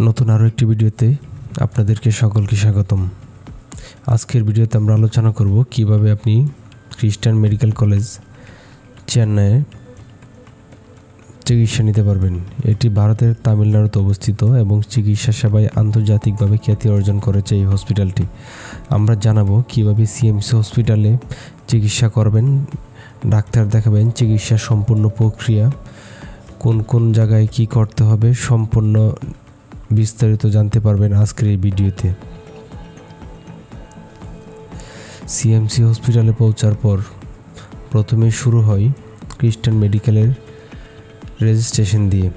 নতুন আরও একটি ভিডিওতে আপনাদেরকে সকলকে স্বাগতম। আজকের ভিডিওতে আমরা আলোচনা করব কিভাবে আপনি খ্রিস্টান মেডিকেল কলেজ চেন্নাইয়ে চিকিৎসা নিতে পারবেন। এটি ভারতের তামিলনাড়ুতে অবস্থিত এবং চিকিৎসা সেবায় আন্তর্জাতিকভাবে খ্যাতি অর্জন করেছে এই হসপিটালটি। আমরা জানাবো কিভাবে সিএমসি হসপিটালে চিকিৎসা করবেন, ডাক্তার দেখাবেন, চিকিৎসার সম্পূর্ণ প্রক্রিয়া, কোন কোন জায়গায় কি করতে হবে, সম্পূর্ণ বিস্তারিত জানতে পারবেন আজকের এই ভিডিওতে। সিএমসি হসপিটালে পৌঁছার পর প্রথমে শুরু হয় খ্রিস্টান মেডিকেলের রেজিস্ট্রেশন দিয়ে।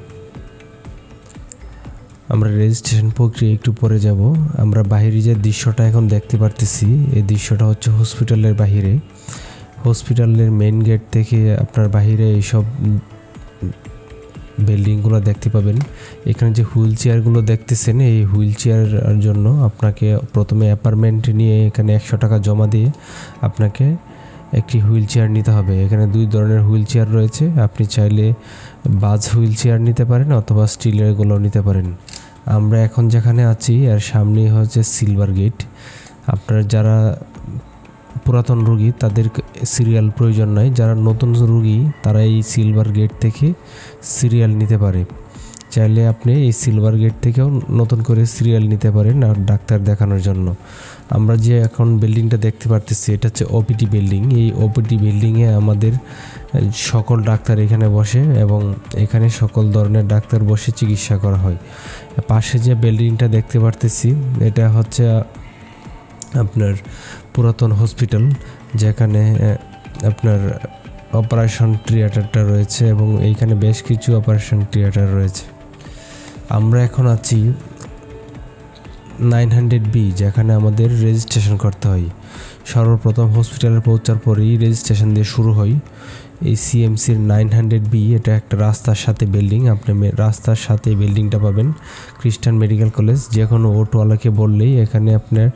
আমরা রেজিস্ট্রেশন প্রক্রিয়া একটু পরে যাব। আমরা বাহিরে যে দৃশ্যটা এখন দেখতে পারতেছি, এই দৃশ্যটা হচ্ছে হসপিটালের বাহিরে। হসপিটালের মেইন গেট থেকে আপনার বাহিরে এইসব বিল্ডিংগুলো দেখতে পাবেন। এখানে যে হুইল চেয়ারগুলো দেখতেছেন, এই হুইল চেয়ারের জন্য আপনাকে প্রথমে অ্যাপার্টমেন্ট নিয়ে এখানে 100 টাকা জমা দিয়ে আপনাকে একটি হুইল চেয়ার নিতে হবে। এখানে 2 ধরনের হুইল চেয়ার রয়েছে। আপনি চাইলে বাজ হুইল চেয়ার নিতে পারেন অথবা স্টিলেরগুলো নিতে পারেন। আমরা এখন যেখানে আছি এর সামনেই হচ্ছে সিলভার গেট। আপনার যারা পুরাতন রোগী তাদের সিরিয়াল প্রয়োজন নাই, যারা নতুন রোগী তারা এই সিলভার গেট থেকে সিরিয়াল নিতে পারে। চাইলে আপনি এই সিলভার গেট থেকেও নতুন করে সিরিয়াল নিতে পারেন আর ডাক্তার দেখানোর জন্য। আমরা যে এখন বিল্ডিংটা দেখতে পারতেছি এটা হচ্ছে ওপিডি বিল্ডিং। এই ওপিডি বিল্ডিংয়ে আমাদের সকল ডাক্তার এখানে বসে এবং এখানে সকল ধরনের ডাক্তার বসে চিকিৎসা করা হয়। পাশে যে বিল্ডিংটা দেখতে পারতেছি এটা হচ্ছে আপনার পুরাতন হসপিটাল, যেখানে আপনার অপারেশন থিয়েটারটা রয়েছে এবং এইখানে বেশ কিছু অপারেশন থিয়েটার রয়েছে। আমরা এখন আছি 900B, যেখানে আমাদের রেজিস্ট্রেশন করতে হয়। সর্বপ্রথম হসপিটালে পৌঁছার পরেই রেজিস্ট্রেশন দিয়ে শুরু হয়। এই সিএমসির 900B এটা একটা রাস্তার সাথে বিল্ডিং। আপনি রাস্তার সাথে বিল্ডিংটা পাবেন খ্রিস্টান মেডিকেল কলেজ। যে কোনো অটোওয়ালাকে বললেই এখানে আপনার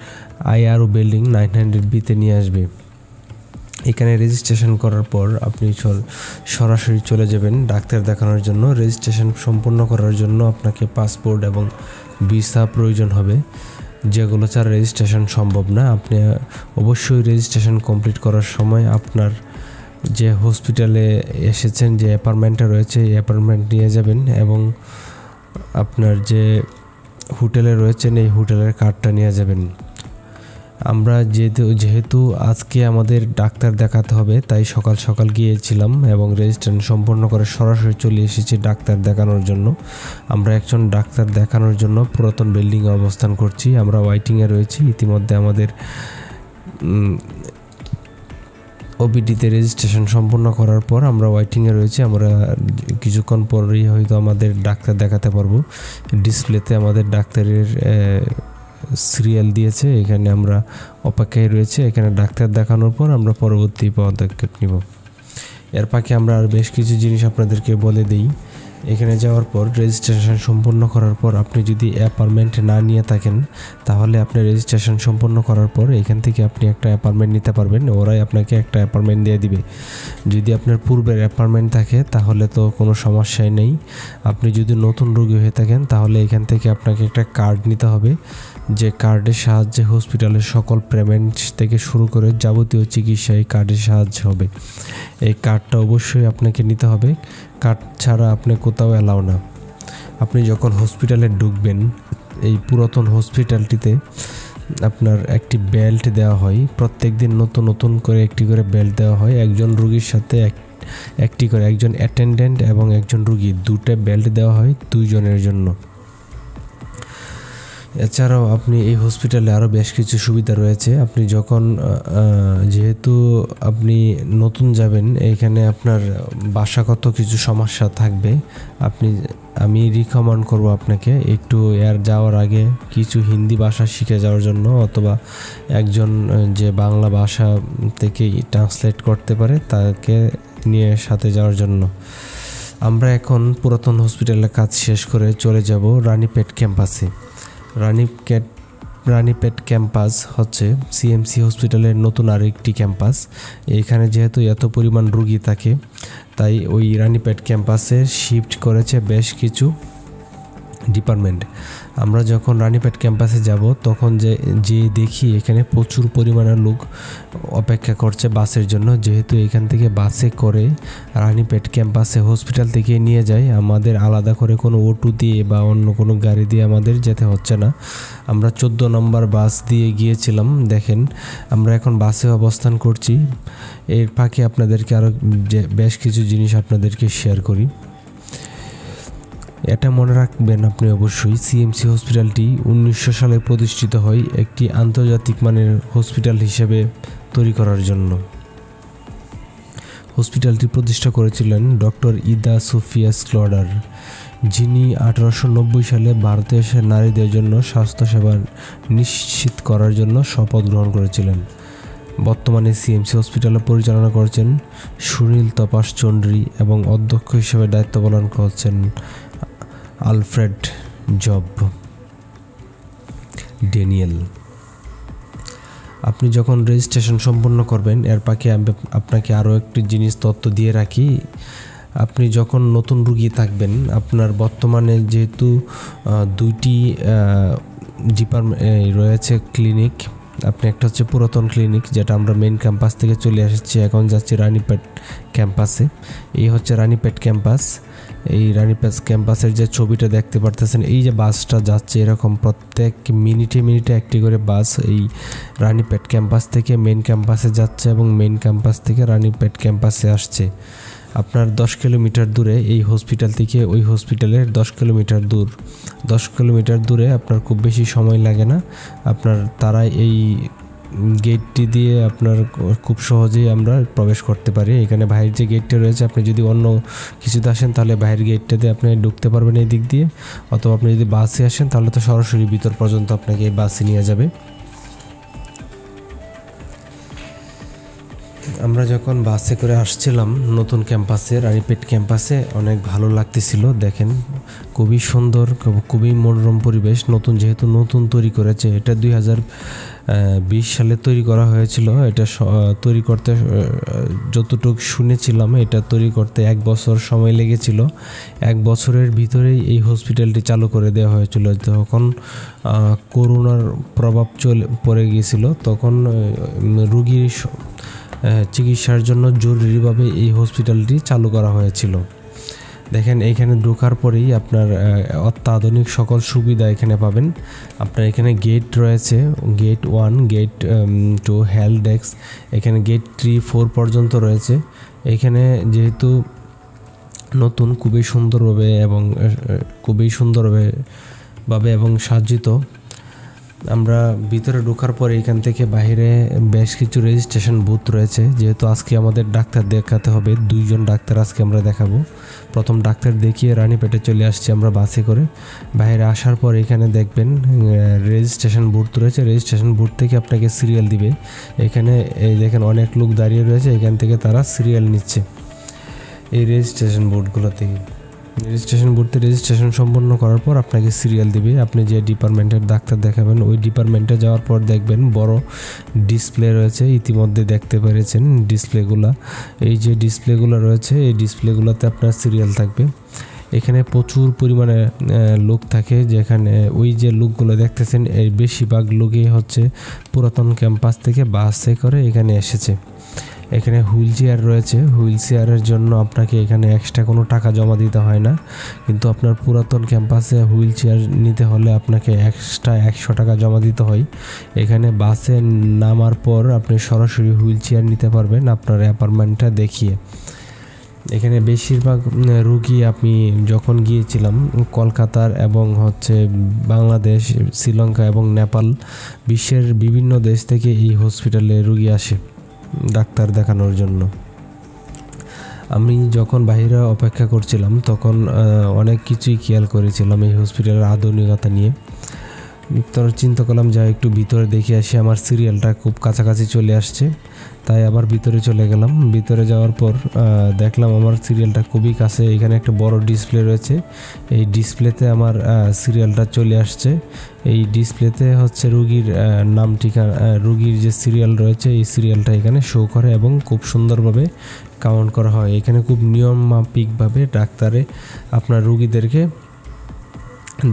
আইআরও বিল্ডিং 900Bতে নিয়ে আসবে। এখানে রেজিস্ট্রেশন করার পর আপনি সরাসরি চলে যাবেন ডাক্তার দেখানোর জন্য। রেজিস্ট্রেশন সম্পূর্ণ করার জন্য আপনাকে পাসপোর্ট এবং ভিসা প্রয়োজন হবে, যেগুলো ছাড়া রেজিস্ট্রেশন সম্ভব না। আপনি অবশ্যই রেজিস্ট্রেশন কমপ্লিট করার সময় আপনার যে হসপিটালে এসেছেন যে অ্যাপার্টমেন্টটা রয়েছে এই অ্যাপার্টমেন্ট নিয়ে যাবেন এবং আপনার যে হোটেলে রয়েছেন এই হোটেলের কার্ডটা নিয়ে যাবেন। আমরা যেহেতু আজকে আমাদের ডাক্তার দেখাতে হবে তাই সকাল সকাল গিয়েছিলাম এবং রেজিস্ট্রেশন সম্পূর্ণ করে সরাসরি চলে এসেছি ডাক্তার দেখানোর জন্য। আমরা একজন ডাক্তার দেখানোর জন্য পুরাতন বিল্ডিংয়ে অবস্থান করছি। আমরা ওয়েটিংয়ে রয়েছি। ইতিমধ্যে আমাদের ওপিডিতে রেজিস্ট্রেশন সম্পূর্ণ করার পর আমরা ওয়েটিংয়ে রয়েছি। আমরা কিছুক্ষণ পরেই হয়তো আমাদের ডাক্তার দেখাতে পারবো। ডিসপ্লেতে আমাদের ডাক্তারের সিরিয়াল দিয়েছে, এখানে আমরা অপেক্ষায় রয়েছে। এখানে ডাক্তার দেখানোর পর আমরা পরবর্তী পদক্ষেপ নিব। এর পাশে আমরা আর বেশ কিছু জিনিস আপনাদেরকে বলে দিই। এখানে যাওয়ার পর রেজিস্ট্রেশন সম্পূর্ণ করার পর আপনি যদি অ্যাপার্টমেন্ট না নিয়ে থাকেন তাহলে আপনি রেজিস্ট্রেশন সম্পূর্ণ করার পর এখান থেকে আপনি একটা অ্যাপার্টমেন্ট নিতে পারবেন। ওরাই আপনাকে একটা অ্যাপার্টমেন্ট দিয়ে দিবে। যদি আপনার পূর্বের অ্যাপার্টমেন্ট থাকে তাহলে তো কোনো সমস্যাই নেই। আপনি যদি নতুন রোগী হয়ে থাকেন তাহলে এখান থেকে আপনাকে একটা কার্ড নিতে হবে, যে কার্ডের সাহায্যে হসপিটালের সকল পেমেন্ট থেকে শুরু করে যাবতীয় চিকিৎসা এই কার্ডের সাহায্য হবে। এই কার্ডটা অবশ্যই আপনাকে নিতে হবে। কার্ড ছাড়া আপনি কোথাও অ্যালাউ না। আপনি যখন হসপিটালে ঢুকবেন এই পুরাতন হসপিটালটিতে আপনার একটি বেল্ট দেওয়া হয়। প্রত্যেক দিন নতুন নতুন করে একটি করে বেল্ট দেওয়া হয়। একজন রোগীর সাথে একটি করে, একজন অ্যাটেন্ডেন্ট এবং একজন রোগী, 2টা বেল্ট দেওয়া হয় 2 জনের জন্য। এছাড়াও আপনি এই হসপিটালে আরও বেশ কিছু সুবিধা রয়েছে। আপনি যখন যেহেতু আপনি নতুন যাবেন এইখানে আপনার ভাষাগত কিছু সমস্যা থাকবে। আমি রিকমেন্ড করব আপনাকে একটু যাওয়ার আগে কিছু হিন্দি ভাষা শিখে যাওয়ার জন্য অথবা একজন যে বাংলা ভাষা থেকে ট্রান্সলেট করতে পারে তাকে নিয়ে সাথে যাওয়ার জন্য। আমরা এখন পুরাতন হসপিটালের কাজ শেষ করে চলে যাব রানীপেট ক্যাম্পাসে। রানীপেট ক্যাম্পাস হচ্ছে সিএমসি হসপিটালের নতুন আরেকটি ক্যাম্পাস। এখানে যেহেতু এত পরিমাণ রোগী থাকে তাই ওই রানীপেট ক্যাম্পাসে শিফট করেছে বেশ কিছু ডিপার্টমেন্ট। আমরা যখন রানীপেট ক্যাম্পাসে যাব তখন যে দেখি এখানে প্রচুর পরিমাণে লোক অপেক্ষা করছে বাসের জন্য, যেহেতু এখান থেকে বাসে করে রানীপেট ক্যাম্পাসে হসপিটাল থেকে নিয়ে যায়, আমাদের আলাদা করে কোনো অটো দিয়ে বা অন্য কোনো গাড়ি দিয়ে আমাদের যেতে হচ্ছে না। আমরা 14 নম্বর বাস দিয়ে গিয়েছিলাম। দেখেন আমরা এখন বাসে অবস্থান করছি। এর ফাঁকে আপনাদেরকে আরও বেশ কিছু জিনিস আপনাদেরকে শেয়ার করি। এটা মনে রাখবেন আপনি অবশ্যই, সিএমসি হসপিটালটি 1900 সালে প্রতিষ্ঠিত হয় একটি আন্তর্জাতিক মানের হসপিটাল হিসেবে তৈরি করার জন্য। হসপিটালটি প্রতিষ্ঠা করেছিলেন ডক্টর ইদা সোফিয়া স্ক্লডার, যিনি 1890 সালে ভারতে এসে নারীদের জন্য স্বাস্থ্যসেবা নিশ্চিত করার জন্য শপথ গ্রহণ করেছিলেন। বর্তমানে সিএমসি হসপিটাল পরিচালনা করছেন সুনীল তপাস চন্দ্রী এবং অধ্যক্ষ হিসেবে দায়িত্ব পালন করছেন আলফ্রেড জব ড্যানিয়েল। আপনি যখন রেজিস্ট্রেশন সম্পন্ন করবেন, এর পাশে আপনাকে আরও একটি জিনিস তথ্য দিয়ে রাখি। আপনি যখন নতুন রুগী থাকবেন, আপনার বর্তমানে যেহেতু 2টি ডিপার্টমেন্ট রয়েছে ক্লিনিক, আপনি একটা হচ্ছে পুরাতন ক্লিনিক যেটা আমরা মেইন ক্যাম্পাস থেকে চলে এসেছি, এখন যাচ্ছি রানীপেট ক্যাম্পাসে। এই হচ্ছে রানীপেট ক্যাম্পাস। এই রানীপেট ক্যাম্পাসের যে ছবিটা দেখতে পারতেছেন, এই যে বাসটা যাচ্ছে, এরকম প্রত্যেক মিনিটে মিনিটে একটি করে বাস এই রানীপেট ক্যাম্পাস থেকে মেইন ক্যাম্পাসে যাচ্ছে এবং মেইন ক্যাম্পাস থেকে রানীপেট ক্যাম্পাসে আসছে। আপনার 10 কিলোমিটার দূরে এই হসপিটাল থেকে ওই হসপিটালের 10 কিলোমিটার দূরে আপনার খুব বেশি সময় লাগে না। আপনার তারা এই গেটটি দিয়ে আপনার খুব সহজেই আমরা প্রবেশ করতে পারি। এখানে বাইরের যে গেটটা রয়েছে, আপনি যদি অন্য কিছুতে আসেন তাহলে বাইরের গেটটাতে আপনি ঢুকতে পারবেন এই দিক দিয়ে, অথবা আপনি যদি বাসে আসেন তাহলে তো সরাসরি ভিতর পর্যন্ত আপনাকে এই বাসে নিয়ে যাবে। আমরা যখন বাসে করে আসছিলাম নতুন ক্যাম্পাসে, রানীপেট ক্যাম্পাসে, অনেক ভালো লাগতেছিল। দেখেন খুবই সুন্দর, খুবই মনোরম পরিবেশ। যেহেতু নতুন তৈরি করেছে, এটা 2020 সালে তৈরি করা হয়েছিল। এটা তৈরি করতে যতটুকু শুনেছিলাম, এটা তৈরি করতে 1 বছর সময় লেগেছিল। 1 বছরের ভিতরেই এই হসপিটালটি চালু করে দেওয়া হয়েছিল। যখন করোনার প্রভাব পড়ে গিয়েছিল, তখন রুগীর চিকিৎসার জন্য জরুরিভাবে এই হসপিটালটি চালু করা হয়েছিল। দেখেন এইখানে ঢোকার পরেই আপনার অত্যাধুনিক সকল সুবিধা এখানে পাবেন। আপনার এখানে গেট রয়েছে, গেট 1, গেট 2, হেলথ ডেস্ক, এখানে গেট 3, 4 পর্যন্ত রয়েছে। এখানে যেহেতু নতুন, খুবই সুন্দরভাবে এবং সাজ্জিত। আমরা ভিতরে ঢোকার পরে এখান থেকে বাইরে বেশ কিছু রেজিস্ট্রেশন বুথ রয়েছে। যেহেতু আজকে আমাদের ডাক্তার দেখাতে হবে, 2 জন ডাক্তার আজকে আমরা দেখাবো। প্রথম ডাক্তার দেখিয়ে রানীপেটে চলে আসছি আমরা বাসে করে। বাইরে আসার পর এখানে দেখবেন রেজিস্ট্রেশন বুথ রয়েছে। রেজিস্ট্রেশন বুথ থেকে আপনাকে সিরিয়াল দিবে। এখানে এই দেখেন অনেক লোক দাঁড়িয়ে রয়েছে, এখান থেকে তারা সিরিয়াল নিচ্ছে এই রেজিস্ট্রেশন বুথগুলো থেকে। রেজিস্ট্রেশন বুথে রেজিস্ট্রেশন সম্পন্ন করার পর আপনাকে সিরিয়াল দিবে। আপনি যে ডিপার্টমেন্টের ডাক্তার দেখাবেন, ওই ডিপার্টমেন্টে যাওয়ার পর দেখবেন বড় ডিসপ্লে রয়েছে। ইতিমধ্যে দেখতে পেরেছেন ডিসপ্লেগুলো। এই যে ডিসপ্লেগুলো রয়েছে, এই ডিসপ্লেগুলোতে আপনার সিরিয়াল থাকবে। এখানে প্রচুর পরিমাণে লোক থাকে, যেখানে ওই যে লোকগুলো দেখতেছেন, এই বেশিরভাগ লোকই হচ্ছে পুরাতন ক্যাম্পাস থেকে বাসে করে এখানে এসেছে। এখানে হুইল চেয়ার রয়েছে। হুইল চেয়ারের জন্য আপনাকে এখানে এক্সট্রা কোনো টাকা জমা দিতে হয় না, কিন্তু আপনার পুরাতন ক্যাম্পাসে হুইল চেয়ার নিতে হলে আপনাকে এক্সট্রা 100 টাকা জমা দিতে হয়। এখানে বাসে নামার পর আপনি সরাসরি হুইল চেয়ার নিতে পারবেন আপনার অ্যাপার্টমেন্টটা দেখিয়ে। এখানে বেশিরভাগ রুগী আমি যখন গিয়েছিলাম কলকাতার এবং বাংলাদেশ, শ্রীলঙ্কা এবং নেপাল, বিশ্বের বিভিন্ন দেশ থেকে এই হসপিটালে রুগী আসে ডাক্তার দেখানোর জন্য। আমি যখন বাইরে অপেক্ষা করছিলাম তখন অনেক কিছুই খেয়াল করেছিলাম এই হসপিটালের আধুনিকতা নিয়ে। তার চিন্তা করলাম যা একটু ভিতরে দেখে আসি। আমার সিরিয়ালটা খুব কাছাকাছি চলে আসছে, তাই আবার ভিতরে চলে গেলাম। ভিতরে যাওয়ার পর দেখলাম আমার সিরিয়ালটা খুবই কাছে। এখানে একটা বড় ডিসপ্লে রয়েছে, এই ডিসপ্লেতে আমার সিরিয়ালটা চলে আসছে। এই ডিসপ্লেতে রুগীর নাম, ঠিকানা, রুগীর যে সিরিয়াল রয়েছে, এই সিরিয়ালটা এখানে শো করে এবং খুব সুন্দরভাবে কাউন্ট করা হয়। এখানে খুব নিয়মমাফিকভাবে ডাক্তারে আপনার রুগীদেরকে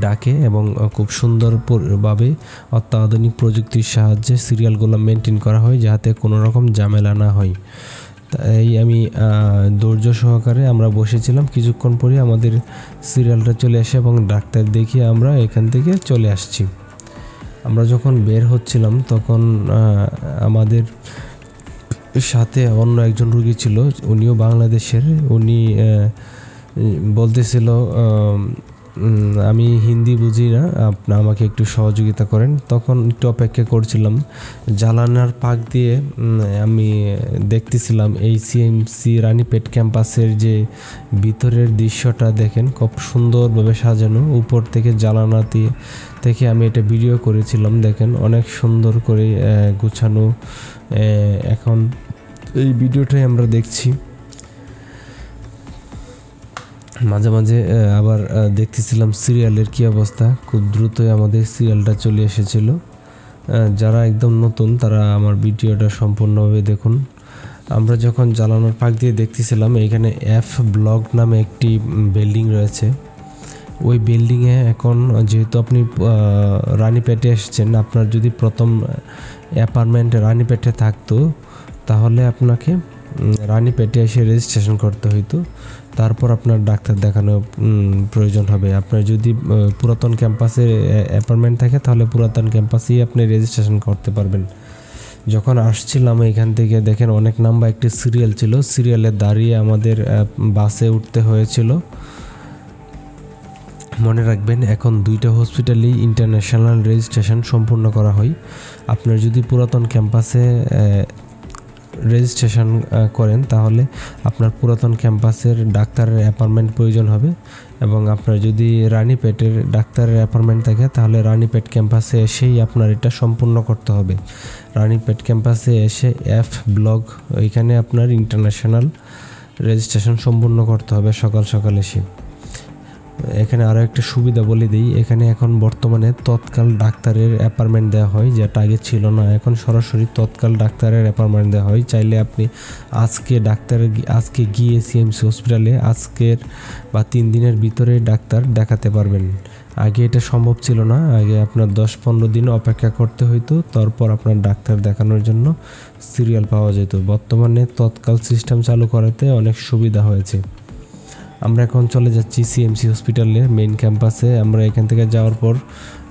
ডাকে এবং খুব সুন্দরভাবে অত্যাধুনিক প্রযুক্তির সাহায্যে সিরিয়ালগুলো মেনটেন করা হয় যাতে কোনো রকম ঝামেলা না হয়। তাই আমি ধৈর্য সহকারে আমরা বসেছিলাম। কিছুক্ষণ পরে আমাদের সিরিয়ালটা চলে আসে এবং ডাক্তার দেখিয়ে আমরা এখান থেকে চলে আসছি। আমরা যখন বের হচ্ছিলাম তখন আমাদের সাথে অন্য একজন রোগী ছিল, উনিও বাংলাদেশের। উনি বলতেছিল আমি হিন্দি বুঝি না, আপনি আমাকে একটু সহযোগিতা করেন। তখন একটু অপেক্ষা করছিলাম। জানালার পাক দিয়ে আমি দেখতেছিলাম এই সিএমসি রানীপেট ক্যাম্পাসের যে ভিতরের দৃশ্যটা দেখেন, খুব সুন্দরভাবে সাজানো। উপর থেকে জানালা থেকে আমি এটা ভিডিও করেছিলাম। দেখেন অনেক সুন্দর করে গুছানো। এখন এই ভিডিওটাই আমরা দেখছি। মাঝে মাঝে আবার দেখতেছিলাম সিরিয়ালের কী অবস্থা। খুব দ্রুতই আমাদের সিরিয়ালটা চলে এসেছিল। যারা একদম নতুন তারা আমার ভিডিওটা সম্পূর্ণভাবে দেখুন। আমরা যখন জ্বালানোর পাক দিয়ে দেখতেছিলাম, এখানে এফ ব্লক নামে একটি বিল্ডিং রয়েছে। ওই বিল্ডিংয়ে এখন যেহেতু আপনি রানীপেটে এসেছেন, আপনার যদি প্রথম অ্যাপার্টমেন্ট রানীপেটে থাকতো তাহলে আপনাকে রানীপেটে এসে রেজিস্ট্রেশন করতে হইতো, তারপর আপনার ডাক্তার দেখানো প্রয়োজন হবে। আপনার যদি পুরাতন ক্যাম্পাসে অ্যাপার্টমেন্ট থাকে তাহলে পুরাতন ক্যাম্পাসেই আপনি রেজিস্ট্রেশন করতে পারবেন। যখন আসছিলাম এখান থেকে দেখেন অনেক লম্বা একটি সিরিয়াল ছিল। সিরিয়ালে দাঁড়িয়ে আমাদের বাসে উঠতে হয়েছিল। মনে রাখবেন এখন 2টা হসপিটালেই ইন্টারন্যাশনাল রেজিস্ট্রেশন সম্পূর্ণ করা হয়। আপনার যদি পুরাতন ক্যাম্পাসে রেজিস্ট্রেশন করেন তাহলে আপনার পুরাতন ক্যাম্পাসের ডাক্তারের অ্যাপয়েন্টমেন্ট প্রয়োজন হবে, এবং আপনার যদি রানীপেটের ডাক্তারের অ্যাপয়েন্টমেন্ট থাকে তাহলে রানীপেট ক্যাম্পাসে এসেই আপনার এটা সম্পূর্ণ করতে হবে। রানীপেট ক্যাম্পাসে এসে এফ ব্লক, ওইখানে আপনার ইন্টারন্যাশনাল রেজিস্ট্রেশন সম্পূর্ণ করতে হবে সকাল সকাল এসে। এখানে আরও একটা সুবিধা বলে দিই, এখানে এখন বর্তমানে তৎকাল ডাক্তারের অ্যাপয়েন্টমেন্ট দেওয়া হয়, যেটা আগে ছিল না। এখন সরাসরি তৎকাল ডাক্তারের অ্যাপয়েন্টমেন্ট দেওয়া হয়। চাইলে আপনি আজকে গিয়ে সিএমসি হসপিটালে আজকের বা 3 দিনের ভিতরে ডাক্তার দেখাতে পারবেন। আগে এটা সম্ভব ছিল না। আগে আপনার 10-15 দিন অপেক্ষা করতে হইতো, তারপর আপনার ডাক্তার দেখানোর জন্য সিরিয়াল পাওয়া যেত। বর্তমানে তৎকাল সিস্টেম চালু করাতে অনেক সুবিধা হয়েছে। আমরা এখন চলে যাচ্ছি সিএমসি হসপিটালের মেইন ক্যাম্পাসে। আমরা এখান থেকে যাওয়ার পর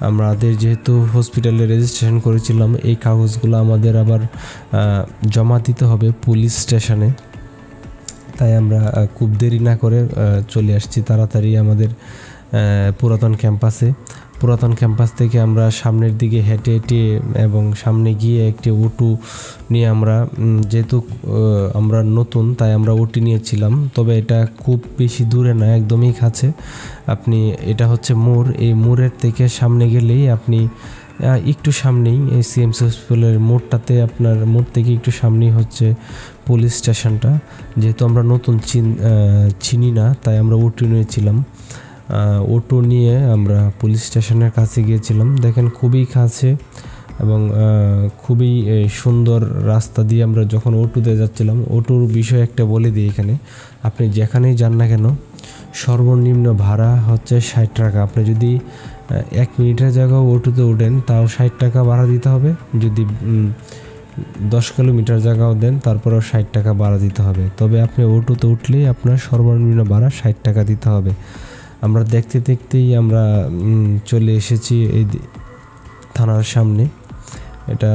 আমাদের যেহেতু হসপিটালে রেজিস্ট্রেশন করেছিলাম, এই কাগজগুলো আমাদের আবার জমা দিতে হবে পুলিশ স্টেশনে। তাই আমরা খুব দেরি না করে চলে আসছি তাড়াতাড়ি আমাদের পুরাতন ক্যাম্পাস থেকে আমরা সামনের দিকে হেঁটে এবং সামনে গিয়ে একটি অটো নিয়ে আমরা, যেহেতু আমরা নতুন তাই আমরা অটো নিয়েছিলাম। তবে এটা খুব বেশি দূরে না, একদমই কাছে। আপনি এটা হচ্ছে মোড়, এই মোড়ের থেকে সামনে গেলেই আপনি একটু সামনেই এই সিএমসি হসপিটালের মোড়টাতে, আপনার মোড় থেকে একটু সামনেই হচ্ছে পুলিশ স্টেশনটা। যেহেতু আমরা নতুন চিনি না তাই আমরা অটো নিয়েছিলাম। অটো নিয়ে আমরা পুলিশ স্টেশনের কাছে গিয়েছিলাম। দেখেন খুবই কাছে এবং খুবই সুন্দর রাস্তা দিয়ে আমরা যখন অটোতে যাচ্ছিলাম। অটোর বিষয় একটা বলে দিই, এখানে আপনি যেখানেই যান না কেন সর্বনিম্ন ভাড়া হচ্ছে 60 টাকা। আপনি যদি 1 মিনিটের জায়গাও অটোতে ওঠেন তাও 60 টাকা ভাড়া দিতে হবে। যদি 10 কিলোমিটার জায়গাও দেন তারপরেও 60 টাকা ভাড়া দিতে হবে। তবে আপনি অটোতে উঠলেই আপনার সর্বনিম্ন ভাড়া 60 টাকা দিতে হবে। আমরা দেখতেই আমরা চলে এসেছি এই থানার সামনে। এটা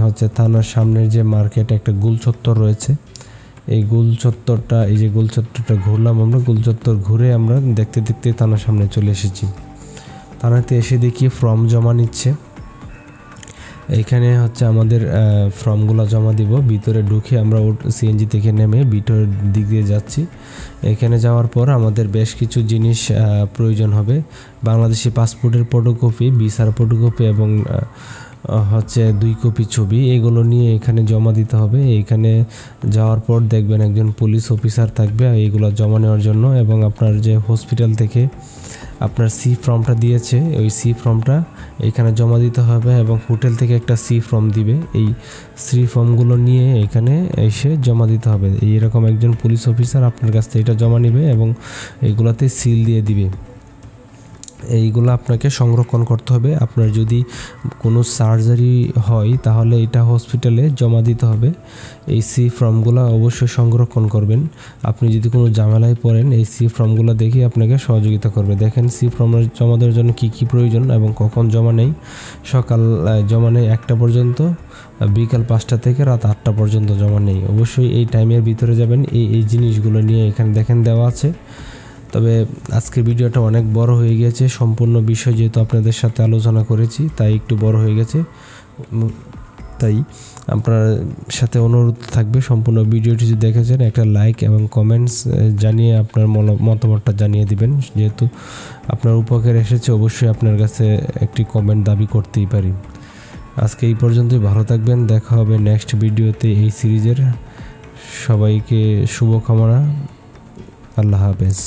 হচ্ছে থানার সামনের যে মার্কেট, একটা গোল চত্বর রয়েছে। এই গোল চত্বরটা ঘুরলাম আমরা। গোল চত্বর ঘুরে আমরা দেখতে থানার সামনে চলে এসেছি। থানাতে এসে দেখি ফর্ম জমা নিচ্ছে। এইখানে হচ্ছে আমাদের ফর্মগুলো জমা দিব। ভিতরে ঢুকে আমরা সিএনজি থেকে নেমে ভিতরের দিক দিয়ে যাচ্ছি। এখানে যাওয়ার পর আমাদের বেশ কিছু জিনিস প্রয়োজন হবে। বাংলাদেশি পাসপোর্টের ফটোকপি, ভিসার ফটোকপি এবং হচ্ছে 2 কপি ছবি, এগুলো নিয়ে এখানে জমা দিতে হবে। এইখানে যাওয়ার পর দেখবেন একজন পুলিশ অফিসার থাকবে এইগুলো জমা নেওয়ার জন্য, এবং আপনার যে হসপিটাল থেকে আপনার সি ফর্মটা দিয়েছে ওই সি ফর্মটা এখানে জমা দিতে হবে, এবং হোটেল থেকে একটা সি ফর্ম দিবে। এই সি ফর্মগুলো নিয়ে এখানে এসে জমা দিতে হবে। এইরকম একজন পুলিশ অফিসার আপনার কাছ থেকে এটা জমা নেবে এবং এইগুলোতে সিল দিয়ে দিবে। এইগুলো আপনাকে সংরক্ষণ করতে হবে। আপনার যদি কোনো সার্জারি হয় তাহলে এটা হসপিটালে জমা দিতে হবে। এই সি ফর্মগুলো অবশ্যই সংরক্ষণ করবেন। আপনি যদি কোনো ঝামেলায় পড়েন এই সি ফর্মগুলো দেখে আপনাকে সহযোগিতা করবে। দেখেন সি ফর্ম জমা দেওয়ার জন্য কী কী প্রয়োজন এবং কখন জমা নেই। সকাল জমা নেই 1টা পর্যন্ত, বিকাল 5টা থেকে রাত 8টা পর্যন্ত জমা নেই। অবশ্যই এই টাইমের ভিতরে যাবেন। এই জিনিসগুলো নিয়ে এখানে দেখেন দেওয়া আছে। তবে আজকের ভিডিওটা অনেক বড় হয়ে গেছে, সম্পূর্ণ বিষয় যেহেতু আপনাদের সাথে আলোচনা করেছি তাই একটু বড় হয়ে গেছে। তাই আপনার সাথে অনুরোধ থাকবে সম্পূর্ণ ভিডিওটি যদি দেখেছেন একটা লাইক এবং কমেন্টস জানিয়ে আপনার মতামতটা জানিয়ে দিবেন। যেহেতু আপনার উপকার এসেছে অবশ্যই আপনার কাছে একটি কমেন্ট দাবি করতেই পারি। আজকে এই পর্যন্তই, ভালো থাকবেন। দেখা হবে নেক্সট ভিডিওতে এই সিরিজের। সবাইকে শুভকামনা। আল্লাহ হাফেজ।